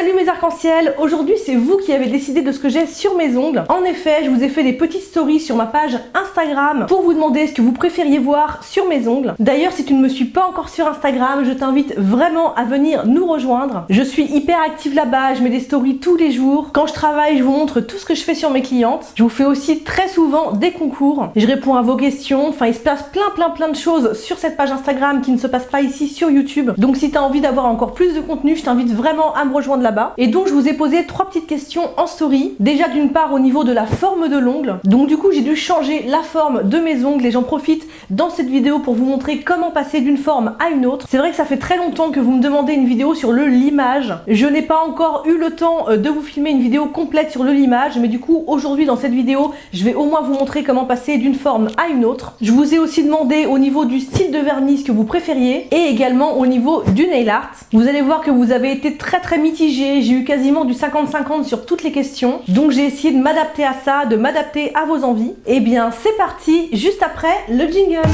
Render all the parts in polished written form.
Salut mes arcs-en-ciel, aujourd'hui c'est vous qui avez décidé de ce que j'ai sur mes ongles. En effet, je vous ai fait des petites stories sur ma page Instagram pour vous demander ce que vous préfériez voir sur mes ongles. D'ailleurs, si tu ne me suis pas encore sur Instagram, je t'invite vraiment à venir nous rejoindre. Je suis hyper active là-bas, je mets des stories tous les jours. Quand je travaille, je vous montre tout ce que je fais sur mes clientes. Je vous fais aussi très souvent des concours. Je réponds à vos questions. Enfin, il se passe plein de choses sur cette page Instagram qui ne se passe pas ici sur YouTube. Donc si tu as envie d'avoir encore plus de contenu, je t'invite vraiment à me rejoindre là-bas. Et donc je vous ai posé 3 petites questions en story. Déjà d'une part au niveau de la forme de l'ongle. Donc du coup j'ai dû changer la forme de mes ongles et j'en profite dans cette vidéo pour vous montrer comment passer d'une forme à une autre. C'est vrai que ça fait très longtemps que vous me demandez une vidéo sur le limage. Je n'ai pas encore eu le temps de vous filmer une vidéo complète sur le limage, mais du coup aujourd'hui dans cette vidéo je vais au moins vous montrer comment passer d'une forme à une autre. Je vous ai aussi demandé au niveau du style de vernis ce que vous préfériez et également au niveau du nail art. Vous allez voir que vous avez été très mitigé, j'ai eu quasiment du 50-50 sur toutes les questions, donc j'ai essayé de m'adapter à ça, de m'adapter à vos envies. Et bien c'est parti, juste après le jingle.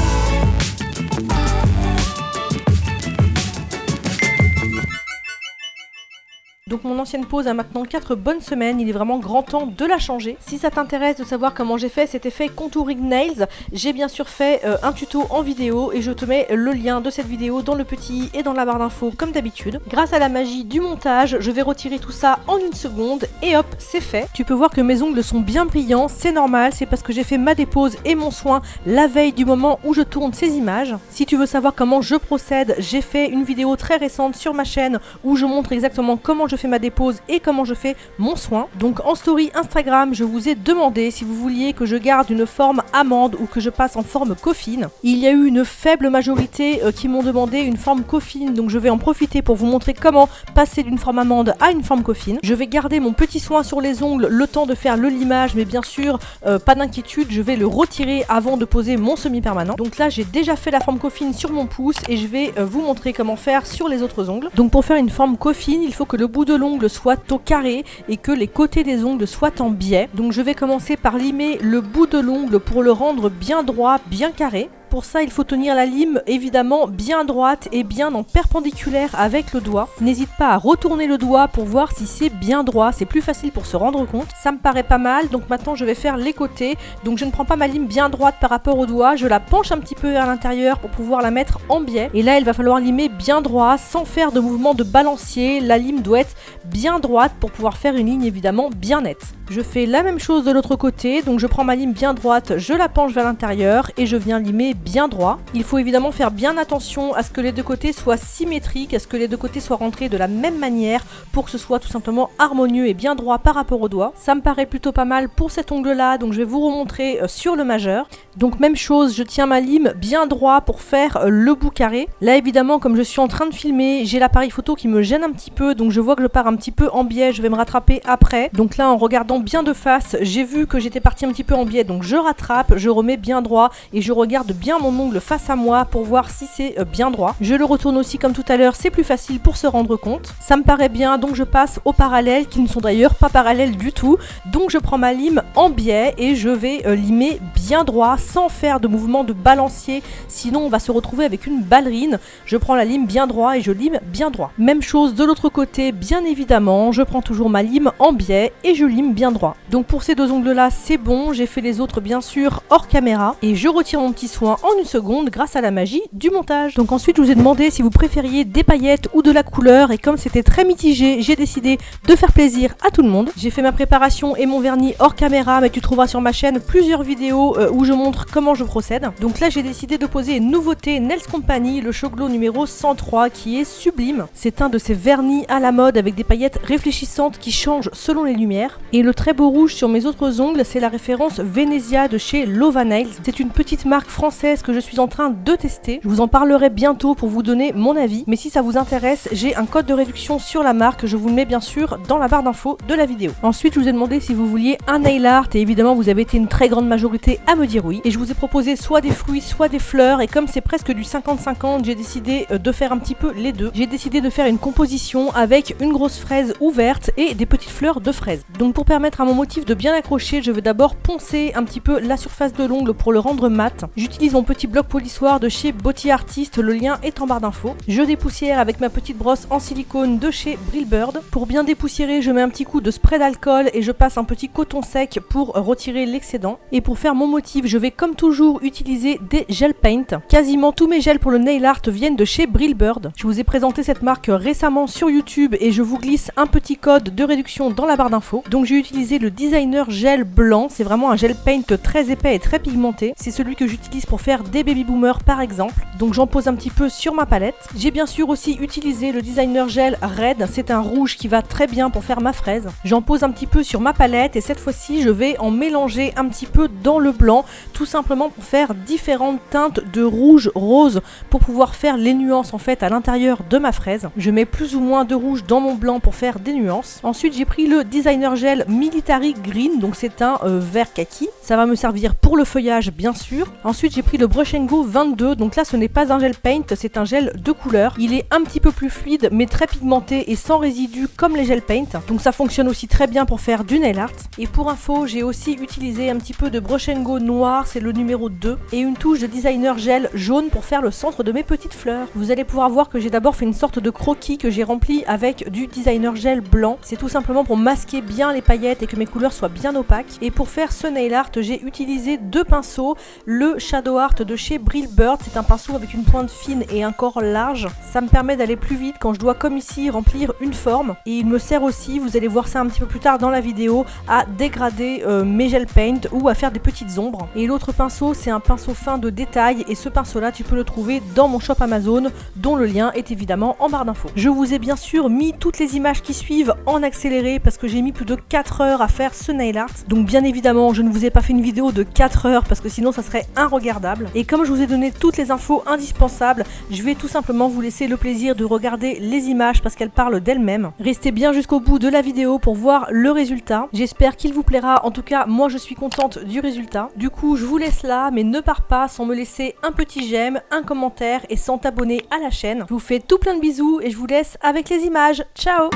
Donc mon ancienne pause a maintenant 4 bonnes semaines, il est vraiment grand temps de la changer. Si ça t'intéresse de savoir comment j'ai fait cet effet contouring nails, j'ai bien sûr fait un tuto en vidéo et je te mets le lien de cette vidéo dans le petit et dans la barre d'infos comme d'habitude. Grâce à la magie du montage, je vais retirer tout ça en une seconde et hop, c'est fait. Tu peux voir que mes ongles sont bien brillants, c'est normal, c'est parce que j'ai fait ma dépose et mon soin la veille du moment où je tourne ces images. Si tu veux savoir comment je procède, j'ai fait une vidéo très récente sur ma chaîne où je montre exactement comment je fais ma dépose et comment je fais mon soin. Donc en story Instagram, je vous ai demandé si vous vouliez que je garde une forme amande ou que je passe en forme coffine. Il y a eu une faible majorité qui m'ont demandé une forme coffine, donc je vais en profiter pour vous montrer comment passer d'une forme amande à une forme coffine. Je vais garder mon petit soin sur les ongles le temps de faire le limage, mais bien sûr, pas d'inquiétude, je vais le retirer avant de poser mon semi-permanent. Donc là, j'ai déjà fait la forme coffine sur mon pouce et je vais vous montrer comment faire sur les autres ongles. Donc pour faire une forme coffine, il faut que le bout de l'ongle soit au carré et que les côtés des ongles soient en biais. Donc je vais commencer par limer le bout de l'ongle pour le rendre bien droit, bien carré. Pour ça, il faut tenir la lime évidemment bien droite et bien en perpendiculaire avec le doigt. N'hésite pas à retourner le doigt pour voir si c'est bien droit, c'est plus facile pour se rendre compte. Ça me paraît pas mal, donc maintenant je vais faire les côtés. Donc je ne prends pas ma lime bien droite par rapport au doigt, je la penche un petit peu vers l'intérieur pour pouvoir la mettre en biais. Et là, il va falloir limer bien droit sans faire de mouvement de balancier. La lime doit être bien droite pour pouvoir faire une ligne évidemment bien nette. Je fais la même chose de l'autre côté, donc je prends ma lime bien droite, je la penche vers l'intérieur et je viens limer bien droit. Il faut évidemment faire bien attention à ce que les deux côtés soient symétriques, à ce que les deux côtés soient rentrés de la même manière pour que ce soit tout simplement harmonieux et bien droit par rapport au doigt. Ça me paraît plutôt pas mal pour cet ongle là, donc je vais vous remontrer sur le majeur. Donc même chose, je tiens ma lime bien droit pour faire le bout carré. Là évidemment, comme je suis en train de filmer, j'ai l'appareil photo qui me gêne un petit peu, donc je vois que je pars un petit peu en biais, je vais me rattraper après. Donc là en regardant bien de face, j'ai vu que j'étais partie un petit peu en biais, donc je rattrape, je remets bien droit et je regarde bien mon ongle face à moi pour voir si c'est bien droit. Je le retourne aussi comme tout à l'heure, c'est plus facile pour se rendre compte. Ça me paraît bien, donc je passe aux parallèles qui ne sont d'ailleurs pas parallèles du tout. Donc je prends ma lime en biais et je vais limer bien droit sans faire de mouvement de balancier, sinon on va se retrouver avec une ballerine. Je prends la lime bien droit et je lime bien droit. Même chose de l'autre côté, bien évidemment, je prends toujours ma lime en biais et je lime bien droit. Donc pour ces deux ongles là c'est bon, j'ai fait les autres bien sûr hors caméra et je retire mon petit soin en une seconde grâce à la magie du montage. Donc ensuite je vous ai demandé si vous préfériez des paillettes ou de la couleur et comme c'était très mitigé, j'ai décidé de faire plaisir à tout le monde. J'ai fait ma préparation et mon vernis hors caméra, mais tu trouveras sur ma chaîne plusieurs vidéos où je montre comment je procède. Donc là j'ai décidé de poser une nouveauté Nails Company, le Showglow numéro 103 qui est sublime. C'est un de ces vernis à la mode avec des paillettes réfléchissantes qui changent selon les lumières. Et le très beau rouge sur mes autres ongles, c'est la référence Venezia de chez Lova Nails. C'est une petite marque française que je suis en train de tester. Je vous en parlerai bientôt pour vous donner mon avis. Mais si ça vous intéresse, j'ai un code de réduction sur la marque. Je vous le mets bien sûr dans la barre d'infos de la vidéo. Ensuite, je vous ai demandé si vous vouliez un nail art et évidemment, vous avez été une très grande majorité à me dire oui. Et je vous ai proposé soit des fruits, soit des fleurs. Et comme c'est presque du 50-50, j'ai décidé de faire un petit peu les deux. J'ai décidé de faire une composition avec une grosse fraise ouverte et des petites fleurs de fraise. Donc pour permettre permettre à mon motif de bien accrocher, je vais d'abord poncer un petit peu la surface de l'ongle pour le rendre mat. J'utilise mon petit bloc polissoir de chez Body Artist, le lien est en barre d'infos. Je dépoussière avec ma petite brosse en silicone de chez Brillbird. Pour bien dépoussiérer, je mets un petit coup de spray d'alcool et je passe un petit coton sec pour retirer l'excédent. Et pour faire mon motif, je vais comme toujours utiliser des gel paint. Quasiment tous mes gels pour le nail art viennent de chez Brillbird. Je vous ai présenté cette marque récemment sur YouTube et je vous glisse un petit code de réduction dans la barre d'infos. Donc j'ai utilisé le designer gel blanc, c'est vraiment un gel paint très épais et très pigmenté. C'est celui que j'utilise pour faire des baby boomers par exemple. Donc j'en pose un petit peu sur ma palette. J'ai bien sûr aussi utilisé le designer gel red, c'est un rouge qui va très bien pour faire ma fraise. J'en pose un petit peu sur ma palette et cette fois-ci je vais en mélanger un petit peu dans le blanc, tout simplement pour faire différentes teintes de rouge, rose, pour pouvoir faire les nuances en fait à l'intérieur de ma fraise. Je mets plus ou moins de rouge dans mon blanc pour faire des nuances. Ensuite j'ai pris le designer gel Military Green, donc c'est un vert kaki. Ça va me servir pour le feuillage bien sûr. Ensuite j'ai pris le Brush Go 22, donc là ce n'est pas un gel paint, c'est un gel de couleur. Il est un petit peu plus fluide mais très pigmenté et sans résidus comme les gel paint. Donc ça fonctionne aussi très bien pour faire du nail art. Et pour info, j'ai aussi utilisé un petit peu de Brush Go noir, c'est le numéro 2, et une touche de designer gel jaune pour faire le centre de mes petites fleurs. Vous allez pouvoir voir que j'ai d'abord fait une sorte de croquis que j'ai rempli avec du designer gel blanc. C'est tout simplement pour masquer bien les paillettes et que mes couleurs soient bien opaques. Et pour faire ce nail art, j'ai utilisé deux pinceaux. Le Shadow Art de chez Brillbird, c'est un pinceau avec une pointe fine et un corps large. Ça me permet d'aller plus vite quand je dois, comme ici, remplir une forme. Et il me sert aussi, vous allez voir ça un petit peu plus tard dans la vidéo, à dégrader mes gel paint ou à faire des petites ombres. Et l'autre pinceau, c'est un pinceau fin de détail et ce pinceau là tu peux le trouver dans mon shop Amazon dont le lien est évidemment en barre d'infos. Je vous ai bien sûr mis toutes les images qui suivent en accéléré parce que j'ai mis plus de 4 heures à faire ce nail art. Donc bien évidemment je ne vous ai pas fait une vidéo de 4 heures parce que sinon ça serait inregardable. Et comme je vous ai donné toutes les infos indispensables, je vais tout simplement vous laisser le plaisir de regarder les images parce qu'elles parlent d'elles-mêmes. Restez bien jusqu'au bout de la vidéo pour voir le résultat. J'espère qu'il vous plaira, en tout cas moi je suis contente du résultat. Du coup je vous laisse là, mais ne pars pas sans me laisser un petit j'aime, un commentaire et sans t'abonner à la chaîne. Je vous fais tout plein de bisous et je vous laisse avec les images. Ciao!